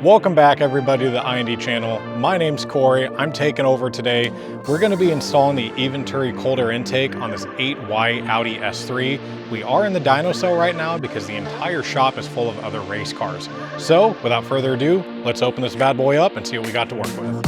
Welcome back everybody to the I&D channel. My name's Corey. I'm taking over today. We're going to be installing the Eventuri cold air intake on this 8Y Audi S3. We are in the dyno cell right now because the entire shop is full of other race cars. So without further ado, let's open this bad boy up and see what we got to work with.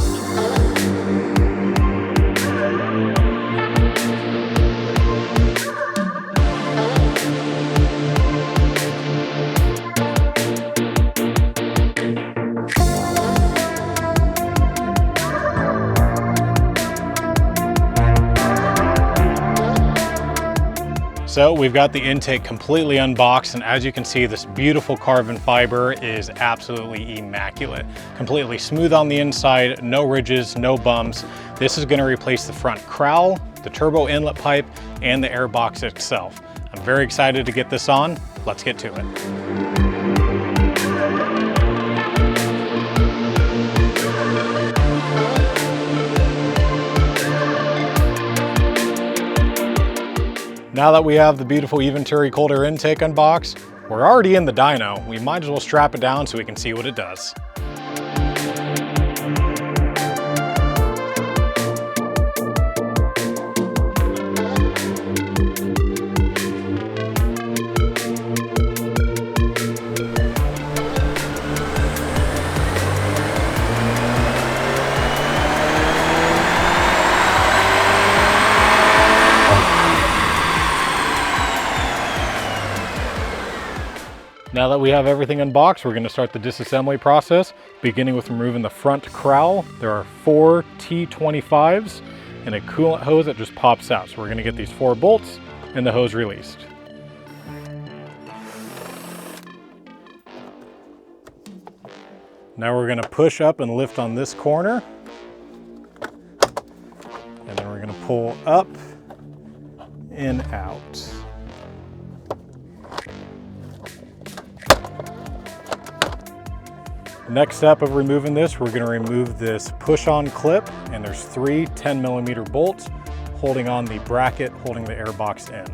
So we've got the intake completely unboxed, and as you can see, this beautiful carbon fiber is absolutely immaculate. Completely smooth on the inside, no ridges, no bumps. This is gonna replace the front crowl, the turbo inlet pipe, and the air box itself. I'm very excited to get this on. Let's get to it. Now that we have the beautiful Eventuri cold air intake unboxed, we're already in the dyno. We might as well strap it down so we can see what it does. Now that we have everything unboxed, we're going to start the disassembly process, beginning with removing the front crowl. There are 4 T25s and a coolant hose that just pops out. So we're going to get these 4 bolts and the hose released. Now we're going to push up and lift on this corner. And then we're going to pull up and out. Next step of removing this, we're going to remove this push-on clip, and there's 3 10mm bolts holding on the bracket holding the air box in.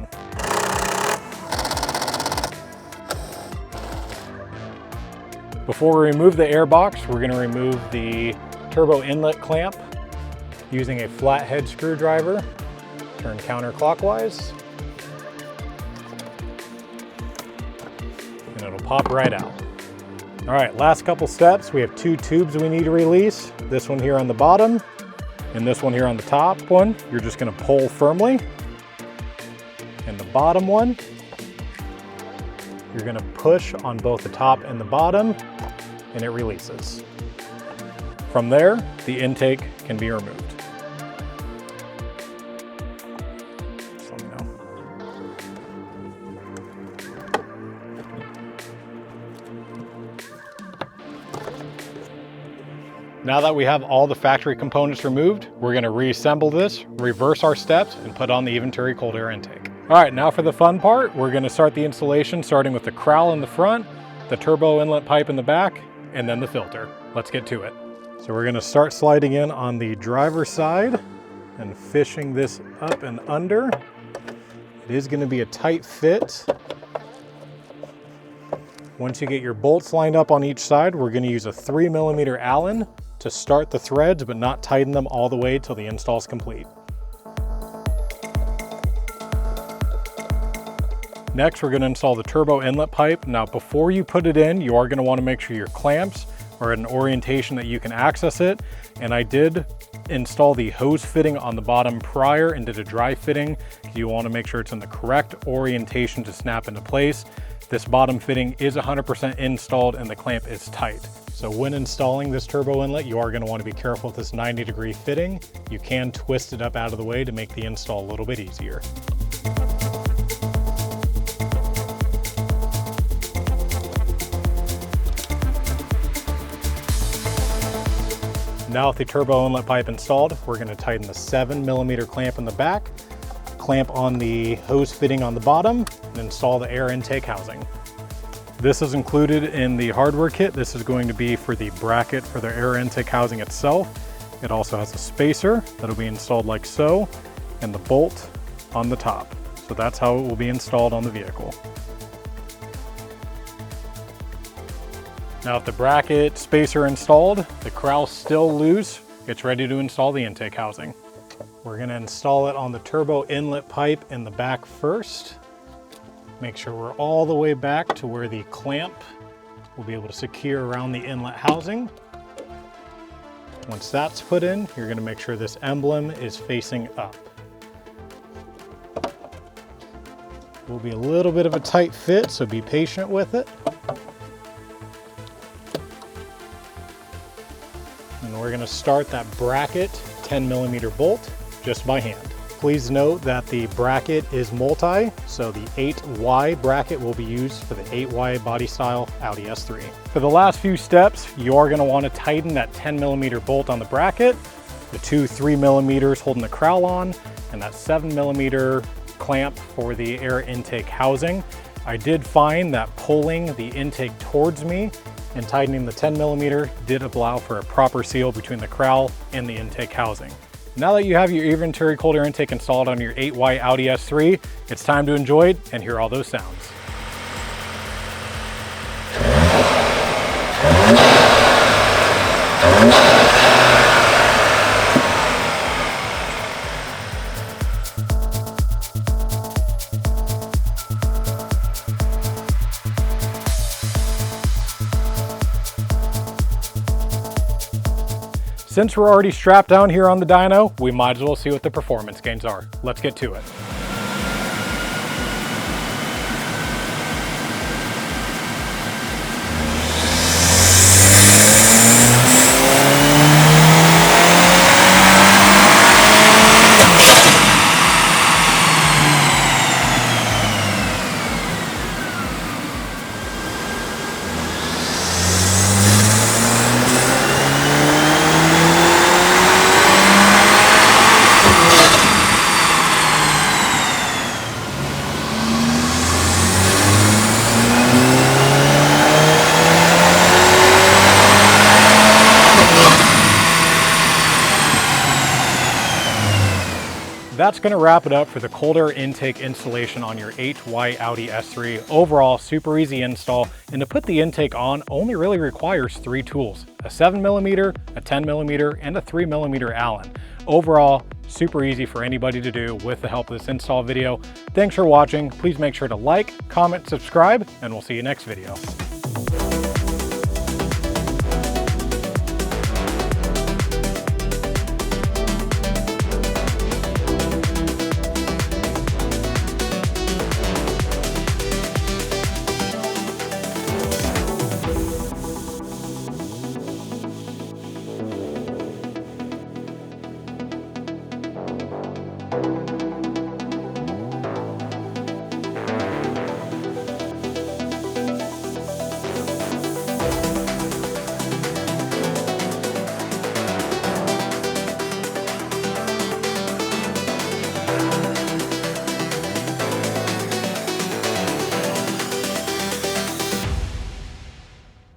Before we remove the air box, we're going to remove the turbo inlet clamp using a flathead screwdriver. Turn counterclockwise, and it'll pop right out. All right, last couple steps. We have 2 tubes we need to release. This one here on the bottom and this one here on the top one. You're just gonna pull firmly. And the bottom one, you're gonna push on both the top and the bottom, and it releases. From there, the intake can be removed. Just let me know. Now that we have all the factory components removed, we're going to reassemble this, reverse our steps, and put on the Eventuri cold air intake. All right, now for the fun part, we're going to start the installation starting with the crowl in the front, the turbo inlet pipe in the back, and then the filter. Let's get to it. So we're going to start sliding in on the driver's side and fishing this up and under. It is going to be a tight fit. Once you get your bolts lined up on each side, we're going to use a 3mm Allen to start the threads, but not tighten them all the way till the install is complete. Next, we're going to install the turbo inlet pipe. Now, before you put it in, you are going to want to make sure your clamps are at an orientation that you can access it. And I did install the hose fitting on the bottom prior and did a dry fitting. You want to make sure it's in the correct orientation to snap into place. This bottom fitting is 100% installed and the clamp is tight. So when installing this turbo inlet, you are going to want to be careful with this 90-degree fitting. You can twist it up out of the way to make the install a little bit easier. Now with the turbo inlet pipe installed, we're going to tighten the 7mm clamp in the back, clamp on the hose fitting on the bottom, and install the air intake housing. This is included in the hardware kit. This is going to be for the bracket for the air intake housing itself. It also has a spacer that'll be installed like so, and the bolt on the top. So that's how it will be installed on the vehicle. Now if the bracket spacer installed, the corral's still loose, it's ready to install the intake housing. We're gonna install it on the turbo inlet pipe in the back first. Make sure we're all the way back to where the clamp will be able to secure around the inlet housing. Once that's put in, you're gonna make sure this emblem is facing up. It will be a little bit of a tight fit, so be patient with it. And we're gonna start that bracket 10mm bolt just by hand. Please note that the bracket is multi, so the 8Y bracket will be used for the 8Y body style Audi S3. For the last few steps, you are gonna wanna tighten that 10mm bolt on the bracket, the two 3mm holding the corral on, and that 7mm clamp for the air intake housing. I did find that pulling the intake towards me and tightening the 10mm did allow for a proper seal between the corral and the intake housing. Now that you have your Eventuri cold air intake installed on your 8Y Audi S3, it's time to enjoy it and hear all those sounds. Since we're already strapped down here on the dyno, we might as well see what the performance gains are. Let's get to it. That's going to wrap it up for the cold air intake installation on your 8Y Audi S3. Overall, super easy install, and to put the intake on only really requires 3 tools: a 7mm, a 10mm, and a 3mm Allen. Overall, super easy for anybody to do with the help of this install video. Thanks for watching. Please make sure to like, comment, subscribe, and we'll see you next video.